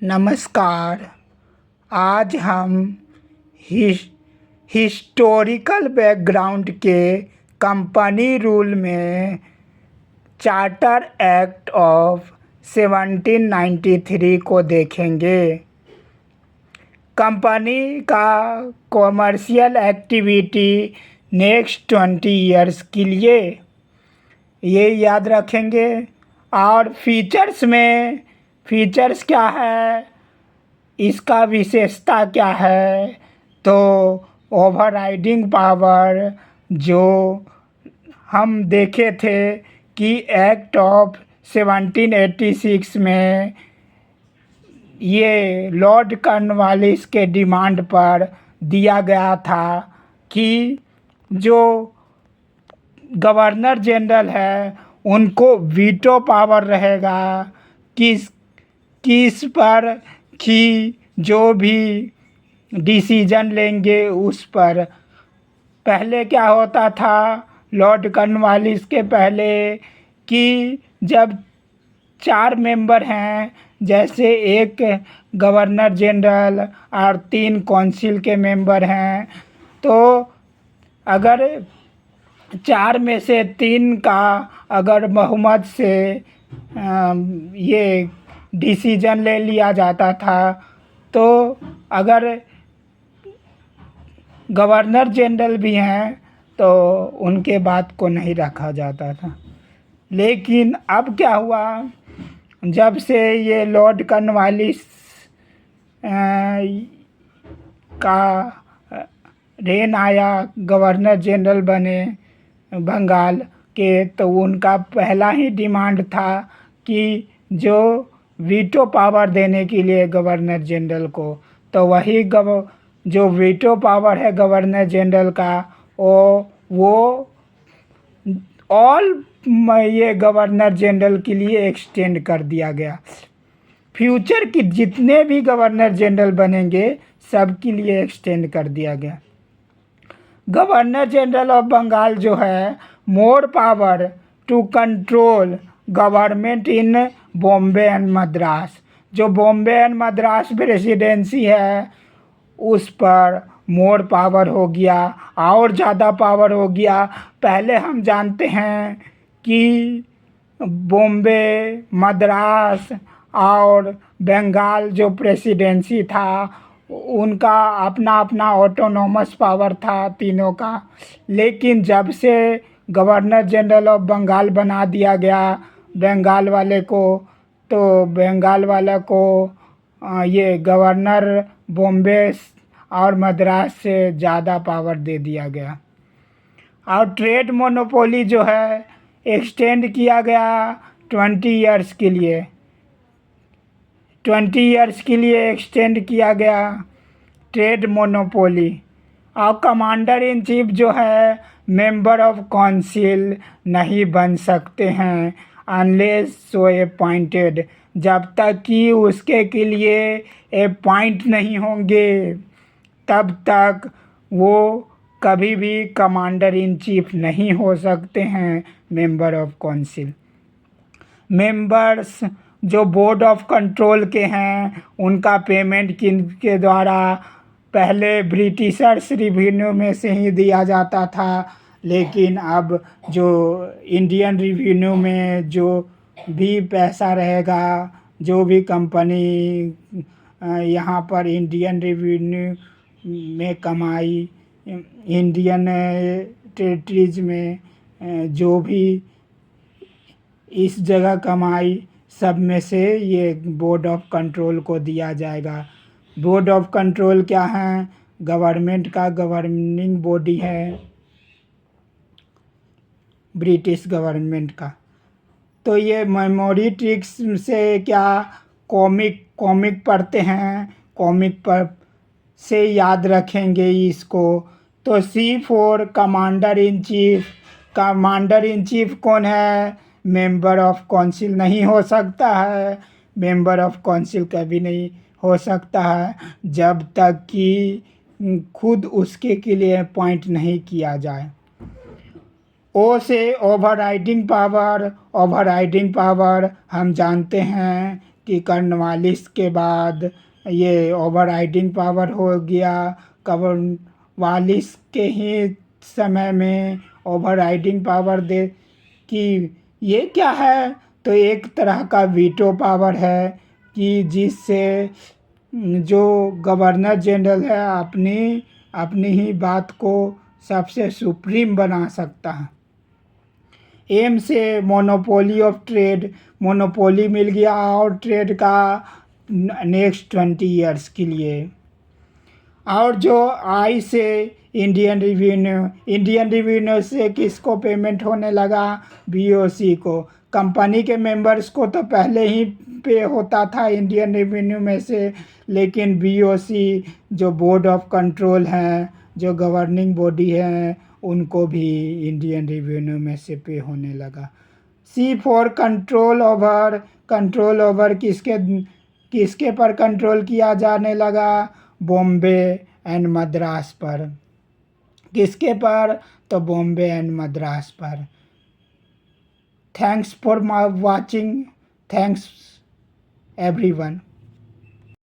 नमस्कार। आज हम हिस्टोरिकल बैकग्राउंड के कंपनी रूल में चार्टर एक्ट ऑफ 1793 को देखेंगे। कंपनी का कॉमर्शियल एक्टिविटी नेक्स्ट 20 इयर्स के लिए ये याद रखेंगे। और फीचर्स क्या है, इसका विशेषता क्या है, तो ओवरराइडिंग पावर जो हम देखे थे कि एक्ट ऑफ 1786 में ये लॉर्ड कॉर्नवालिस के डिमांड पर दिया गया था कि जो गवर्नर जनरल है उनको वीटो पावर रहेगा किस पर कि जो भी डिसीजन लेंगे उस पर। पहले क्या होता था लॉर्ड कॉर्नवालिस के पहले कि जब 4 मेंबर हैं, जैसे एक गवर्नर जनरल और 3 काउंसिल के मेंबर हैं, तो अगर 4 में से 3 का अगर बहुमत से ये डिसीजन ले लिया जाता था, तो अगर गवर्नर जनरल भी हैं तो उनके बात को नहीं रखा जाता था। लेकिन अब क्या हुआ, जब से ये लॉर्ड कॉर्नवालिस का रेन आया, गवर्नर जनरल बने बंगाल के, तो उनका पहला ही डिमांड था कि जो वीटो पावर देने के लिए गवर्नर जनरल को, तो वही जो वीटो पावर है गवर्नर जनरल का, वो ऑल ये गवर्नर जनरल के लिए एक्सटेंड कर दिया गया। फ्यूचर की जितने भी गवर्नर जनरल बनेंगे सब के लिए एक्सटेंड कर दिया गया। गवर्नर जनरल ऑफ बंगाल जो है more power to control government in Bombay and Madras. जो बॉम्बे एंड मद्रास प्रेसिडेंसी है उस पर मोर पावर हो गया, और ज़्यादा पावर हो गया। पहले हम जानते हैं कि बॉम्बे, मद्रास और बंगाल जो प्रेसिडेंसी था उनका अपना अपना ऑटोनोमस पावर था तीनों का। लेकिन जब से गवर्नर जनरल ऑफ बंगाल बना दिया गया बंगाल वाले को, तो बंगाल वाले को ये गवर्नर बॉम्बे और मद्रास से ज़्यादा पावर दे दिया गया। और ट्रेड मोनोपोली जो है एक्सटेंड किया गया 20 इयर्स के लिए। 20 इयर्स के लिए एक्सटेंड किया गया ट्रेड मोनोपोली। और कमांडर इन चीफ जो है मेंबर ऑफ काउंसिल नहीं बन सकते हैं अनलेस सो अपॉइंटेड, जब तक कि उसके के लिए अपॉइंट नहीं होंगे तब तक वो कभी भी कमांडर इन चीफ नहीं हो सकते हैं मेंबर ऑफ काउंसिल। मेंबर्स जो बोर्ड ऑफ कंट्रोल के हैं उनका पेमेंट किनके द्वारा, पहले ब्रिटिशर्स रिवेन्यू में से ही दिया जाता था, लेकिन अब जो इंडियन रिवेन्यू में जो भी पैसा रहेगा, जो भी कंपनी यहाँ पर इंडियन रिवेन्यू में कमाई, इंडियन टेरिटरीज में जो भी इस जगह कमाई, सब में से ये बोर्ड ऑफ कंट्रोल को दिया जाएगा। बोर्ड ऑफ कंट्रोल क्या है? गवर्नमेंट का गवर्निंग बॉडी है, ब्रिटिश गवर्नमेंट का। तो ये मेमोरी ट्रिक्स से क्या कॉमिक पढ़ते हैं, कॉमिक पर से याद रखेंगे इसको। तो C4 commander in chief. Commander in chief कौन है? मेंबर ऑफ काउंसिल नहीं हो सकता है, मेंबर ऑफ काउंसिल कभी नहीं हो सकता है जब तक कि खुद उसके के लिए अपॉइंट नहीं किया जाए। ओ से ओवरराइडिंग पावर। ओवरराइडिंग पावर हम जानते हैं कि कॉर्नवालिस के बाद ये ओवर राइडिंग पावर हो गया। कॉर्नवालिस के ही समय में ओवर राइडिंग पावर दे कि ये क्या है, तो एक तरह का वीटो पावर है कि जिससे जो गवर्नर जनरल है अपनी अपनी ही बात को सबसे सुप्रीम बना सकता है। एम से मोनोपोली ऑफ ट्रेड, मोनोपोली मिल गया और ट्रेड का नेक्स्ट 20 ईयर्स के लिए। और जो आई से इंडियन रेवेन्यू से किसको पेमेंट होने लगा, बीओसी को। कंपनी के मेंबर्स को तो पहले ही पे होता था इंडियन रेवेन्यू में से, लेकिन बीओसी जो बोर्ड ऑफ कंट्रोल हैं, जो गवर्निंग बॉडी है, उनको भी इंडियन रेवेन्यू में से पे होने लगा। सी फॉर कंट्रोल ओवर किसके पर कंट्रोल किया जाने लगा, बॉम्बे एंड मद्रास पर। किसके पर, तो बॉम्बे एंड मद्रास पर। Thanks for watching, thanks everyone.